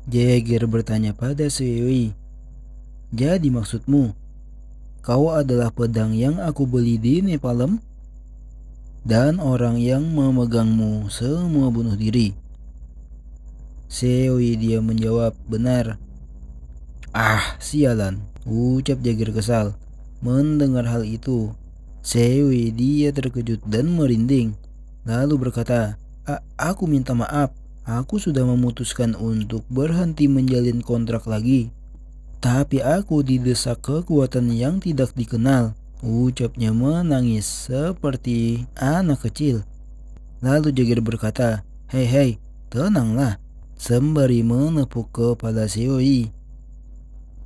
Jagger bertanya pada Sui. Jadi maksudmu, kau adalah pedang yang aku beli di Nepalem? Dan orang yang memegangmu semua bunuh diri. Sui dia menjawab, benar. Ah, sialan, ucap Jagger kesal. Mendengar hal itu, Sui dia terkejut dan merinding. Lalu berkata, aku minta maaf. Aku sudah memutuskan untuk berhenti menjalin kontrak lagi. Tapi aku didesak kekuatan yang tidak dikenal. Ucapnya menangis seperti anak kecil. Lalu Jagger berkata, hei hei, tenanglah. Sembari menepuk kepala Sui.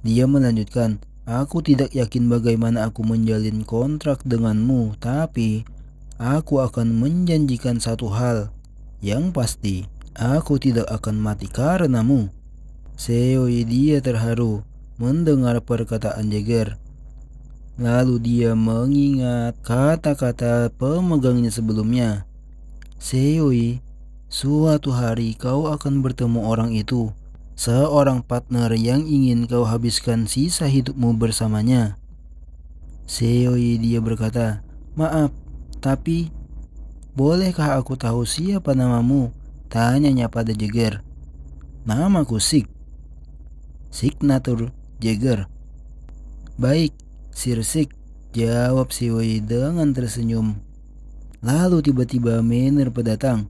Dia melanjutkan, aku tidak yakin bagaimana aku menjalin kontrak denganmu, tapi aku akan menjanjikan satu hal. Yang pasti, aku tidak akan mati karenamu. Seoi dia terharu mendengar perkataan Jagger. Lalu dia mengingat kata-kata pemegangnya sebelumnya. Seoi, suatu hari kau akan bertemu orang itu. Seorang partner yang ingin kau habiskan sisa hidupmu bersamanya. Seoi dia berkata, maaf, tapi bolehkah aku tahu siapa namamu? Tanyanya pada Jagger. Namaku Sik. Signature Jagger. Baik, Sir Sik, jawab Seoi dengan tersenyum. Lalu tiba-tiba Minerva datang.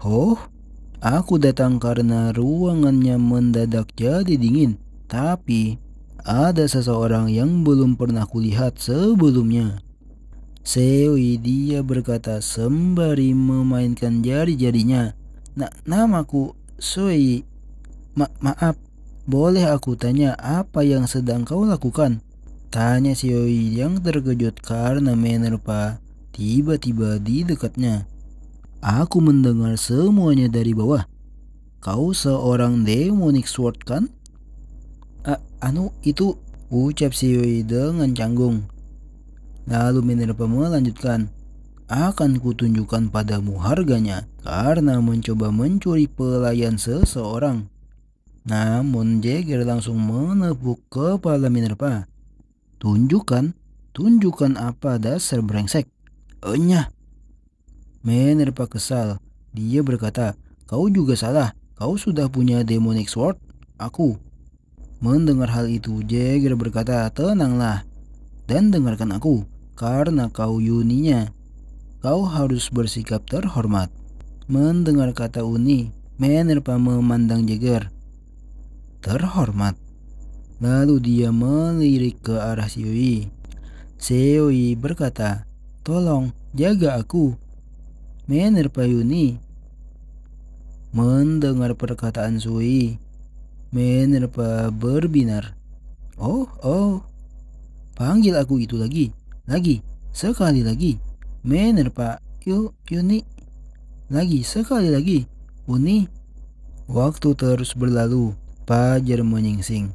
Oh, aku datang karena ruangannya mendadak jadi dingin. Tapi ada seseorang yang belum pernah kulihat sebelumnya. Seoi dia berkata sembari memainkan jari-jarinya. Namaku Sui. Maaf, boleh aku tanya apa yang sedang kau lakukan? Tanya Seoi yang terkejut karena Minerva tiba-tiba di dekatnya. Aku mendengar semuanya dari bawah. Kau seorang demonic sword kan? Itu, ucap Seoi dengan canggung. Lalu Minerva melanjutkan, akan kutunjukkan padamu harganya karena mencoba mencuri pelayan seseorang. Namun Jagger langsung menepuk kepala Minerva. Tunjukkan apa dasar brengsek? Enyah. Minerva kesal. Dia berkata, kau juga salah. Kau sudah punya demonic sword? Aku. Mendengar hal itu, Jagger berkata, tenanglah dan dengarkan aku. Karena kau Yuninya, kau harus bersikap terhormat. Mendengar kata Uni, Minerva memandang Jagger. Terhormat. Lalu dia melirik ke arah Seoi. Seoi berkata, tolong jaga aku. Minerva Yuni. Mendengar perkataan Sui, Minerva berbinar. Oh, panggil aku itu lagi, sekali lagi. Minerva Yuni. Lagi, sekali lagi. Uni. Waktu terus berlalu, fajar menyingsing.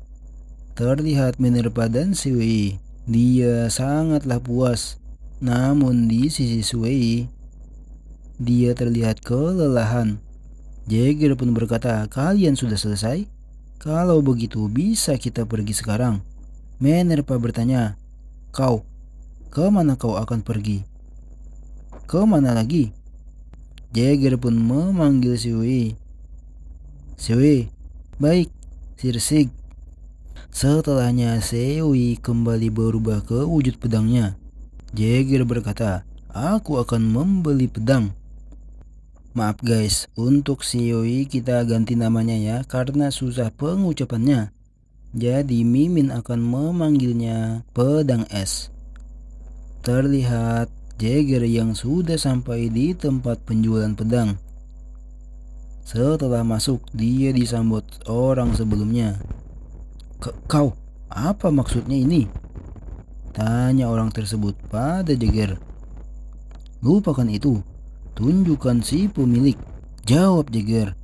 Terlihat Minerva dan Sui. Dia sangatlah puas. Namun di sisi Sui, dia terlihat kelelahan. Jagger pun berkata, kalian sudah selesai? Kalau begitu bisa kita pergi sekarang. Minerva bertanya, kau, kemana kau akan pergi? Kemana lagi? Jagger pun memanggil Sui. Sui, baik, Sir Sig. Setelahnya Sui kembali berubah ke wujud pedangnya. Jagger berkata, aku akan membeli pedang. Maaf guys, untuk Sui kita ganti namanya ya karena susah pengucapannya. Jadi Mimin akan memanggilnya pedang es. Terlihat Jagger yang sudah sampai di tempat penjualan pedang. Setelah masuk, dia disambut orang sebelumnya. Kau, apa maksudnya ini? Tanya orang tersebut pada Jagger. Lupakan itu, tunjukkan si pemilik. Jawab Jagger.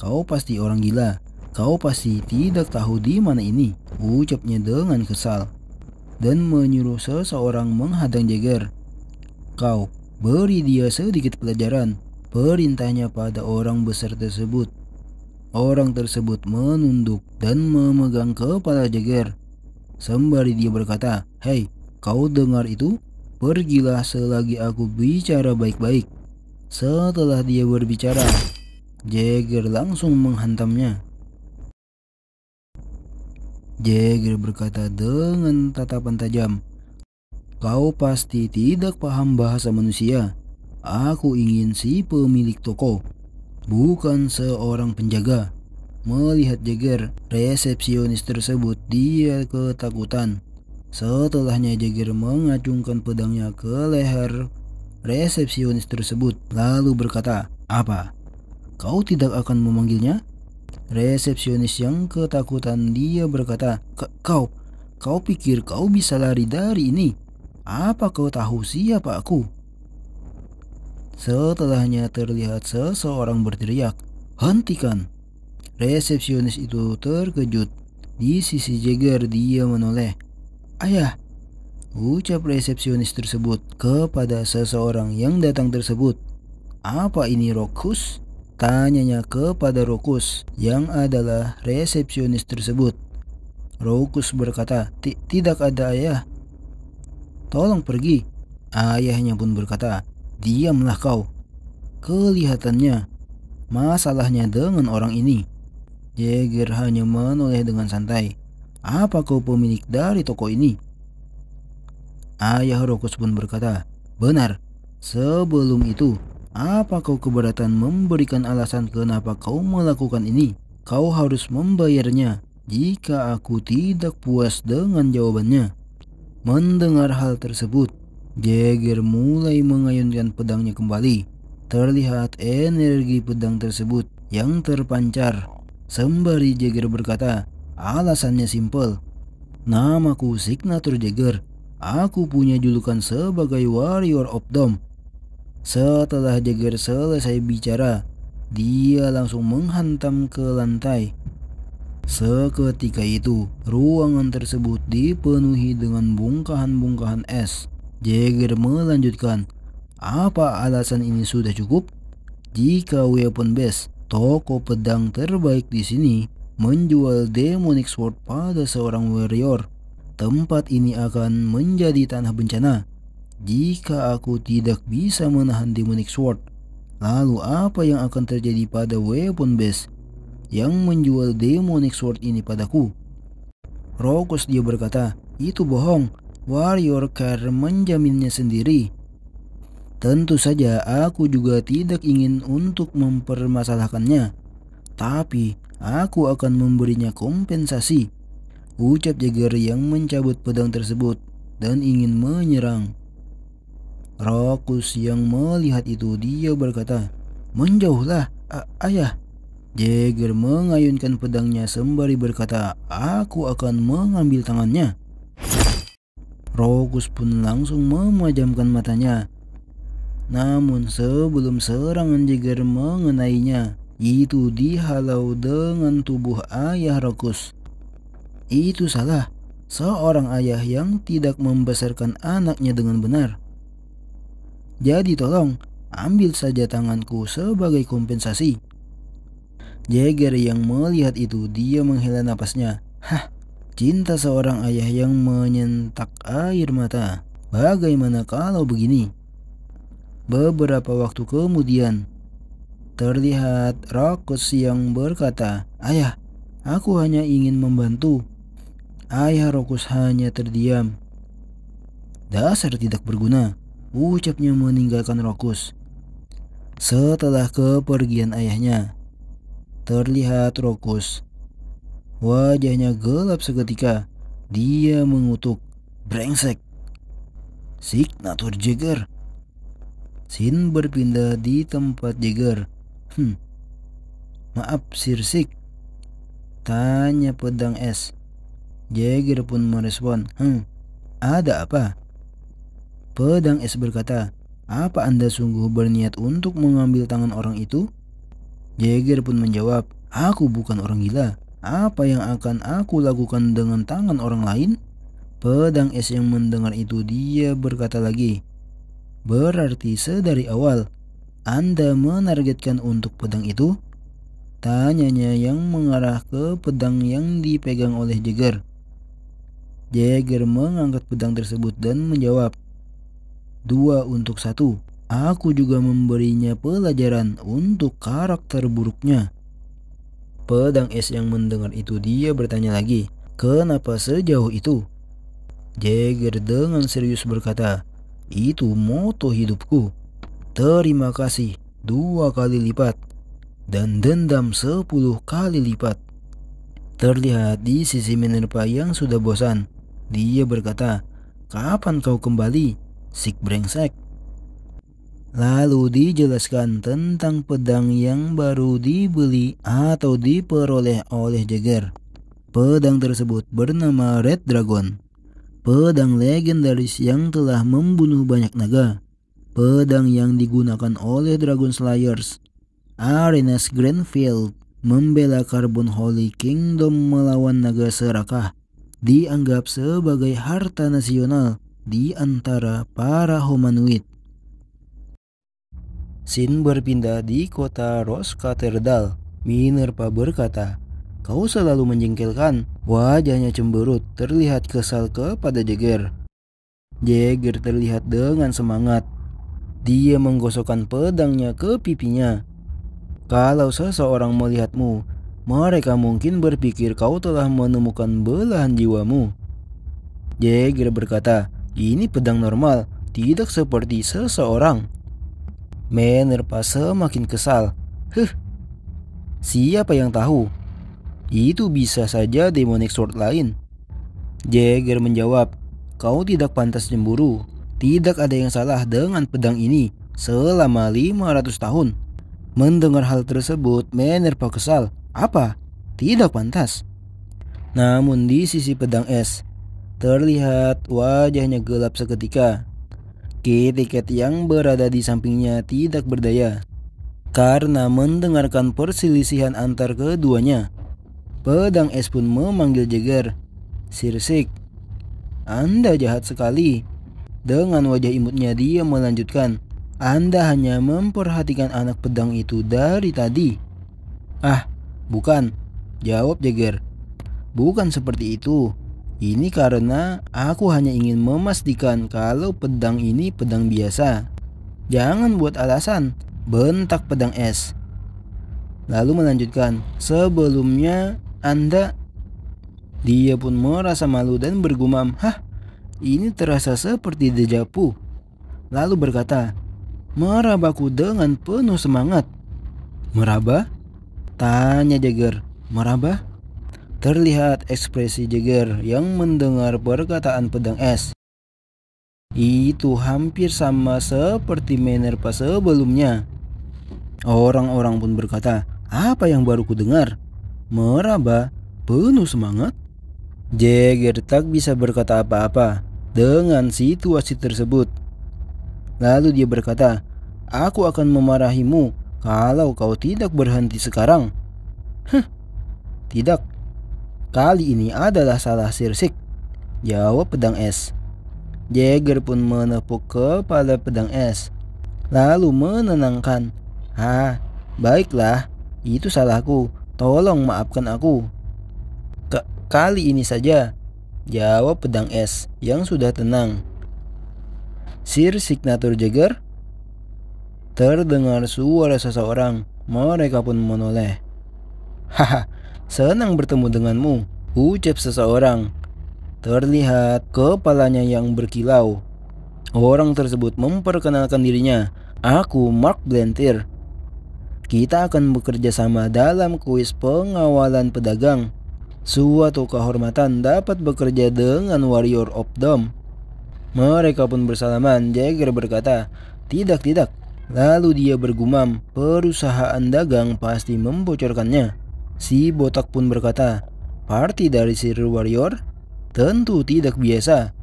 Kau pasti orang gila. Kau pasti tidak tahu di mana ini. Ucapnya dengan kesal. Dan menyuruh seseorang menghadang Jagger. Kau, beri dia sedikit pelajaran. Perintahnya pada orang besar tersebut. Orang tersebut menunduk dan memegang kepala Jagger. Sembari dia berkata, "Hei, kau dengar itu? Pergilah selagi aku bicara baik-baik." Setelah dia berbicara, Jagger langsung menghantamnya. Jagger berkata dengan tatapan tajam, "Kau pasti tidak paham bahasa manusia. Aku ingin si pemilik toko, bukan seorang penjaga." Melihat Jagger, resepsionis tersebut, dia ketakutan. Setelahnya Jagger mengacungkan pedangnya ke leher resepsionis tersebut, lalu berkata, "Apa? Kau tidak akan memanggilnya?" Resepsionis yang ketakutan, dia berkata, Kau pikir kau bisa lari dari ini? Apa kau tahu siapa aku?" Setelahnya terlihat seseorang berteriak, "Hentikan!" Resepsionis itu terkejut. Di sisi Jagger, dia menoleh. "Ayah," ucap resepsionis tersebut kepada seseorang yang datang tersebut. "Apa ini, Rokus?" Tanyanya kepada Rokus yang adalah resepsionis tersebut. Rokus berkata, Tidak ada, ayah. Tolong pergi." Ayahnya pun berkata, "Diamlah kau." Kelihatannya masalahnya dengan orang ini. Jagger hanya menoleh dengan santai. "Apa kau pemilik dari toko ini?" Ayah Rokus pun berkata, "Benar. Sebelum itu, apa kau keberatan memberikan alasan kenapa kau melakukan ini? Kau harus membayarnya jika aku tidak puas dengan jawabannya." Mendengar hal tersebut, Jagger mulai mengayunkan pedangnya kembali. Terlihat energi pedang tersebut yang terpancar. Sembari Jagger berkata, "Alasannya simpel. Namaku Signature Jagger. Aku punya julukan sebagai Warrior of Dome." Setelah Jagger selesai bicara, dia langsung menghantam ke lantai. Seketika itu, ruangan tersebut dipenuhi dengan bongkahan-bongkahan es. Jagger melanjutkan, "Apa alasan ini sudah cukup? Jika Weapon Base, toko pedang terbaik di sini, menjual Demonic Sword pada seorang warrior, tempat ini akan menjadi tanah bencana. Jika aku tidak bisa menahan Demonic Sword, lalu apa yang akan terjadi pada Weapon Base yang menjual Demonic Sword ini padaku?" Rokus, dia berkata, "Itu bohong. Warrior Care menjaminnya sendiri." "Tentu saja aku juga tidak ingin untuk mempermasalahkannya, tapi aku akan memberinya kompensasi," ucap Jagger yang mencabut pedang tersebut dan ingin menyerang. Rokus yang melihat itu, dia berkata, "Menjauhlah, ayah." Jagger mengayunkan pedangnya sembari berkata, "Aku akan mengambil tangannya." Rokus pun langsung memejamkan matanya. Namun sebelum serangan Jagger mengenainya, itu dihalau dengan tubuh ayah Rokus. Itu salah. Seorang ayah yang tidak membesarkan anaknya dengan benar. Jadi tolong, ambil saja tanganku sebagai kompensasi. Jagger yang melihat itu, dia menghela napasnya. Cinta seorang ayah yang menyentak air mata. Bagaimana kalau begini? Beberapa waktu kemudian, terlihat Rokus yang berkata, "Ayah, aku hanya ingin membantu." Ayah Rokus hanya terdiam. "Dasar tidak berguna," ucapnya meninggalkan Rokus. Setelah kepergian ayahnya, terlihat Rokus. Wajahnya gelap seketika. Dia mengutuk, "Brengsek, Signature Jagger." Scene berpindah di tempat Jagger. "Maaf, Sir Sig?" tanya pedang es. Jagger pun merespon, "Ada apa?" Pedang es berkata, "Apa Anda sungguh berniat untuk mengambil tangan orang itu?" Jagger pun menjawab, "Aku bukan orang gila. Apa yang akan aku lakukan dengan tangan orang lain?" Pedang es yang mendengar itu, dia berkata lagi, "Berarti sedari awal Anda menargetkan untuk pedang itu?" Tanyanya yang mengarah ke pedang yang dipegang oleh Jagger. Jagger mengangkat pedang tersebut dan menjawab, 2 untuk 1. Aku juga memberinya pelajaran untuk karakter buruknya. Pedang es yang mendengar itu dia bertanya lagi, kenapa sejauh itu? Jagger dengan serius berkata, itu moto hidupku. Terima kasih 2 kali lipat dan dendam 10 kali lipat. Terlihat di sisi Minerva yang sudah bosan. Dia berkata, kapan kau kembali, si brengsek? Lalu dijelaskan tentang pedang yang baru dibeli atau diperoleh oleh Jagger. Pedang tersebut bernama Red Dragon. Pedang legendaris yang telah membunuh banyak naga. Pedang yang digunakan oleh Dragon Slayers. Arenas Grandfield membela Carbon Holy Kingdom melawan naga serakah. Dianggap sebagai harta nasional di antara para humanoid. Scene berpindah di kota Roskaterdal. Minerva berkata, kau selalu menjengkelkan. Wajahnya cemberut, terlihat kesal kepada Jagger. Jagger terlihat dengan semangat. Dia menggosokkan pedangnya ke pipinya. Kalau seseorang melihatmu, mereka mungkin berpikir kau telah menemukan belahan jiwamu. Jagger berkata, ini pedang normal, tidak seperti seseorang. Minerva semakin kesal. Siapa yang tahu? Itu bisa saja demonic sword lain. Jagger menjawab, kau tidak pantas cemburu. Tidak ada yang salah dengan pedang ini selama 500 tahun. Mendengar hal tersebut, Minerva kesal. Apa? Tidak pantas. Namun di sisi pedang es, terlihat wajahnya gelap seketika. Kitty yang berada di sampingnya tidak berdaya karena mendengarkan perselisihan antar keduanya. Pedang es pun memanggil Jagger. Sirsik, Anda jahat sekali. Dengan wajah imutnya dia melanjutkan, Anda hanya memperhatikan anak pedang itu dari tadi. Ah, bukan, jawab Jagger. Bukan seperti itu. Ini karena aku hanya ingin memastikan kalau pedang ini pedang biasa. Jangan buat alasan, bentak pedang es. Lalu melanjutkan, sebelumnya Anda... Dia pun merasa malu dan bergumam, ini terasa seperti dejavu. Lalu berkata, merabaku dengan penuh semangat. Meraba? Tanya Jagger. Meraba? Terlihat ekspresi Jagger yang mendengar perkataan pedang es. Itu hampir sama seperti Minerva sebelumnya. Orang-orang pun berkata, apa yang baru ku dengar? Meraba? Penuh semangat? Jagger tak bisa berkata apa-apa dengan situasi tersebut. Lalu dia berkata, aku akan memarahimu kalau kau tidak berhenti sekarang. Tidak. Kali ini adalah salah Sirsik, jawab pedang es. Jagger pun menepuk kepala pedang es, lalu menenangkan. Baiklah, itu salahku, tolong maafkan aku. Kali ini saja, jawab pedang es yang sudah tenang. Sir Signature Jagger? Terdengar suara seseorang, mereka pun menoleh. Senang bertemu denganmu, ucap seseorang. Terlihat kepalanya yang berkilau. Orang tersebut memperkenalkan dirinya. Aku Mark Blantyr. Kita akan bekerja sama dalam kuis pengawalan pedagang. Suatu kehormatan dapat bekerja dengan Warrior of Dome. Mereka pun bersalaman. Jagger berkata, tidak. Lalu dia bergumam, perusahaan dagang pasti membocorkannya. Si botak pun berkata, party dari Sir Warrior? Tentu tidak biasa.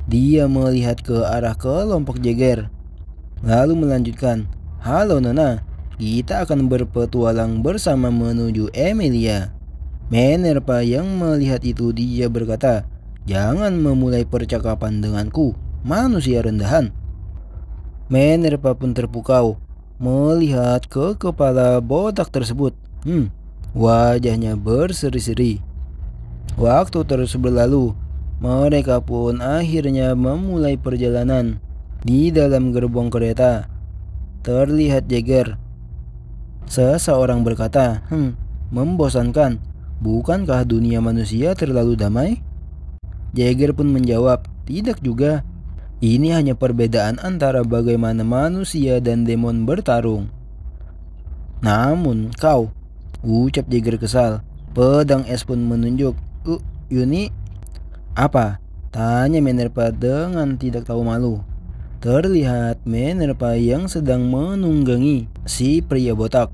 Dia melihat ke arah kelompok Jagger, lalu melanjutkan, halo Nona, kita akan berpetualang bersama menuju Emilia. Minerva yang melihat itu dia berkata, jangan memulai percakapan denganku, manusia rendahan. Minerva pun terpukau melihat ke kepala botak tersebut. Wajahnya berseri-seri. Waktu terus berlalu. Mereka pun akhirnya memulai perjalanan. Di dalam gerbong kereta terlihat Jagger. Seseorang berkata, membosankan. Bukankah dunia manusia terlalu damai? Jagger pun menjawab, tidak juga. Ini hanya perbedaan antara bagaimana manusia dan demon bertarung. Namun kau, ucap Jagger kesal. Pedang es pun menunjuk. Yuni? Apa? Tanya Minerva dengan tidak tahu malu. Terlihat Minerva yang sedang menunggangi si pria botak.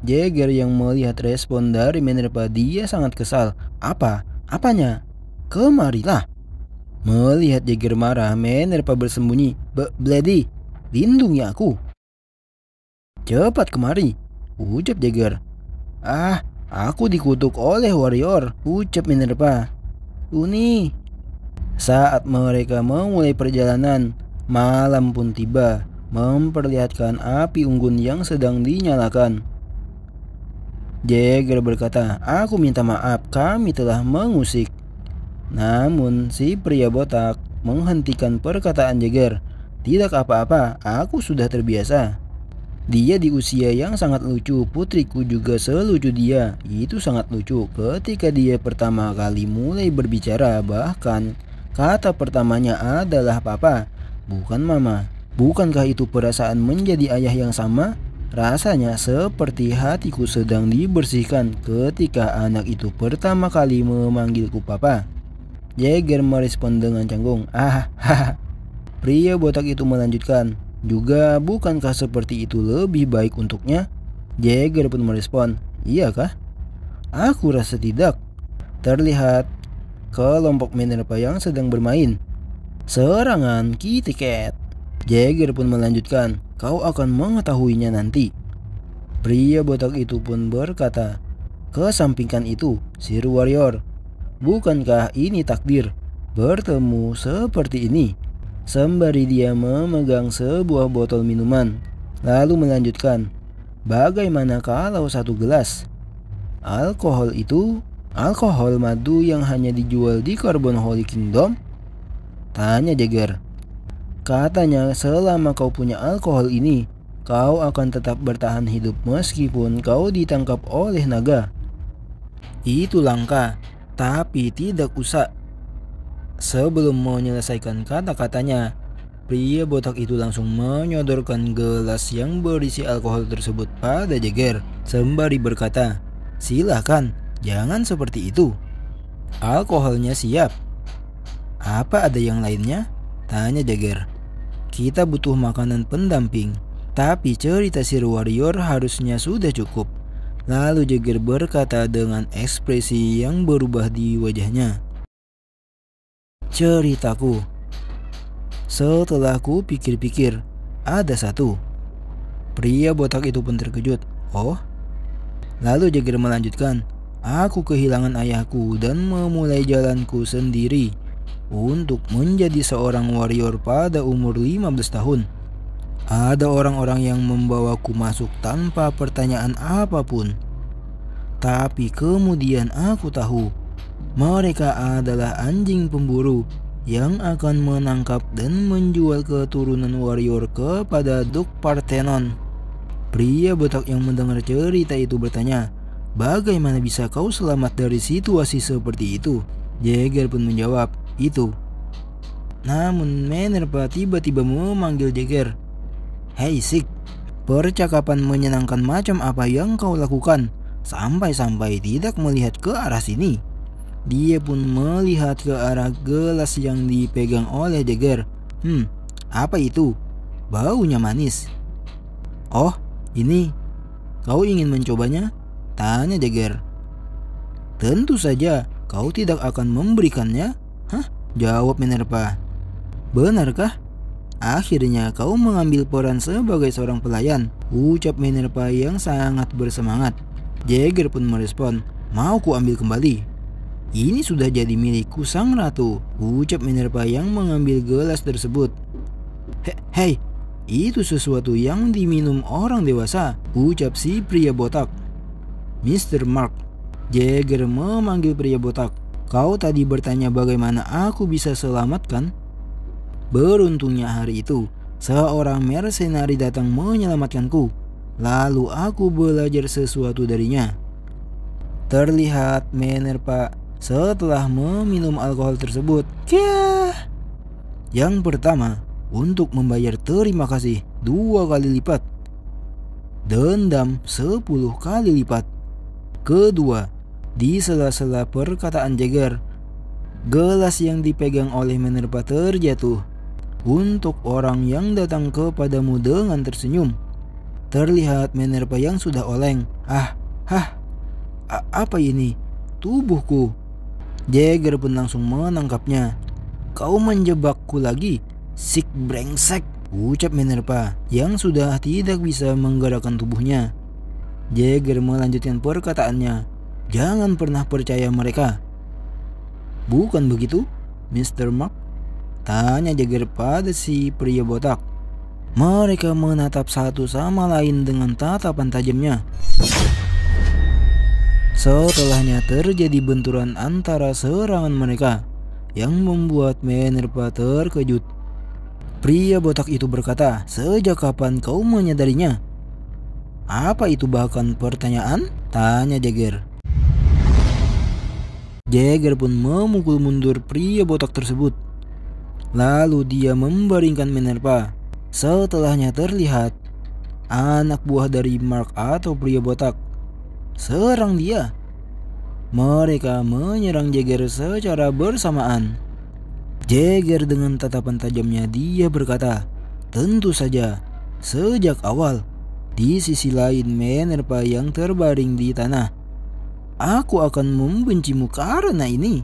Jagger yang melihat respon dari Minerva, dia sangat kesal. Apa? Apanya? Kemarilah. Melihat Jagger marah, Minerva bersembunyi. Bloody, lindungi aku. Cepat kemari, ucap Jagger. Aku dikutuk oleh warrior, ucap Minerva. Uni. Saat mereka memulai perjalanan, malam pun tiba, memperlihatkan api unggun yang sedang dinyalakan. Jagger berkata, aku minta maaf, kami telah mengusik. Namun si pria botak menghentikan perkataan Jagger. Tidak apa-apa, aku sudah terbiasa. Dia di usia yang sangat lucu, putriku juga selucu dia. Itu sangat lucu ketika dia pertama kali mulai berbicara. Bahkan kata pertamanya adalah papa, bukan mama. Bukankah itu perasaan menjadi ayah yang sama? Rasanya seperti hatiku sedang dibersihkan ketika anak itu pertama kali memanggilku papa. Jagger merespon dengan canggung. Pria botak itu melanjutkan. Juga bukankah seperti itu lebih baik untuknya? Jagger pun merespon, iyakah? Aku rasa tidak. Terlihat kelompok Minerva yang sedang bermain. Serangan Kitty Cat. Jagger pun melanjutkan, kau akan mengetahuinya nanti. Pria botak itu pun berkata, kesampingkan itu, Sir Warrior. Bukankah ini takdir, bertemu seperti ini? Sembari dia memegang sebuah botol minuman, lalu melanjutkan, bagaimana kalau satu gelas? Alkohol itu, alkohol madu yang hanya dijual di Carbon Holy Kingdom? Tanya Jagger. Katanya selama kau punya alkohol ini, kau akan tetap bertahan hidup meskipun kau ditangkap oleh naga. Itu langka, tapi tidak usah. Sebelum menyelesaikan kata-katanya, pria botak itu langsung menyodorkan gelas yang berisi alkohol tersebut pada Jagger, sembari berkata, silakan, jangan seperti itu. Alkoholnya siap. Apa ada yang lainnya? Tanya Jagger. Kita butuh makanan pendamping, tapi cerita Sir Warrior harusnya sudah cukup. Lalu Jagger berkata dengan ekspresi yang berubah di wajahnya. Ceritaku. Setelah ku pikir-pikir, ada satu. Pria botak itu pun terkejut. Oh? Lalu Jagger melanjutkan, aku kehilangan ayahku dan memulai jalanku sendiri untuk menjadi seorang warrior pada umur 15 tahun. Ada orang-orang yang membawaku masuk tanpa pertanyaan apapun. Tapi kemudian aku tahu, mereka adalah anjing pemburu yang akan menangkap dan menjual keturunan warrior kepada Duke Parthenon. Pria botak yang mendengar cerita itu bertanya, bagaimana bisa kau selamat dari situasi seperti itu? Jagger pun menjawab, itu. Namun Minerva tiba-tiba memanggil Jagger. Hei Sik, percakapan menyenangkan macam apa yang kau lakukan sampai-sampai tidak melihat ke arah sini? Dia pun melihat ke arah gelas yang dipegang oleh Jagger. Apa itu? Baunya manis. Oh, ini. Kau ingin mencobanya? Tanya Jagger. Tentu saja, kau tidak akan memberikannya? Jawab Minerva. Benarkah? Akhirnya kau mengambil peran sebagai seorang pelayan, ucap Minerva yang sangat bersemangat. Jagger pun merespon, mau ku ambil kembali. Ini sudah jadi milikku sang ratu, ucap Minerva yang mengambil gelas tersebut. Hei, itu sesuatu yang diminum orang dewasa, ucap si pria botak. Mr. Mark, Jagger memanggil pria botak. Kau tadi bertanya bagaimana aku bisa selamatkan? Beruntungnya hari itu, seorang mercenari datang menyelamatkanku. Lalu aku belajar sesuatu darinya. Terlihat menerpa setelah meminum alkohol tersebut. Kyah! Yang pertama, untuk membayar terima kasih 2 kali lipat. Dendam 10 kali lipat. Kedua, di sela-sela perkataan Jagger, gelas yang dipegang oleh menerpa terjatuh. Untuk orang yang datang kepadamu dengan tersenyum, terlihat menerpa yang sudah oleng. Apa ini? Tubuhku. Jagger pun langsung menangkapnya. Kau menjebakku lagi, sik brengsek, ucap menerpa yang sudah tidak bisa menggerakkan tubuhnya. Jagger melanjutkan perkataannya. Jangan pernah percaya mereka. Bukan begitu, Mr. Mark? Tanya Jagger pada si pria botak. Mereka menatap satu sama lain dengan tatapan tajamnya. Setelahnya terjadi benturan antara serangan mereka yang membuat menerpa terkejut. Pria botak itu berkata, "Sejak kapan kau menyadarinya?" "Apa itu bahkan pertanyaan?" tanya Jagger. Jagger pun memukul mundur pria botak tersebut. Lalu dia membaringkan menerpa. Setelahnya terlihat anak buah dari Mark atau pria botak serang dia. Mereka menyerang Jagger secara bersamaan. Jagger dengan tatapan tajamnya dia berkata, "Tentu saja, sejak awal." Di sisi lain menerpa yang terbaring di tanah. "Aku akan membencimu karena ini."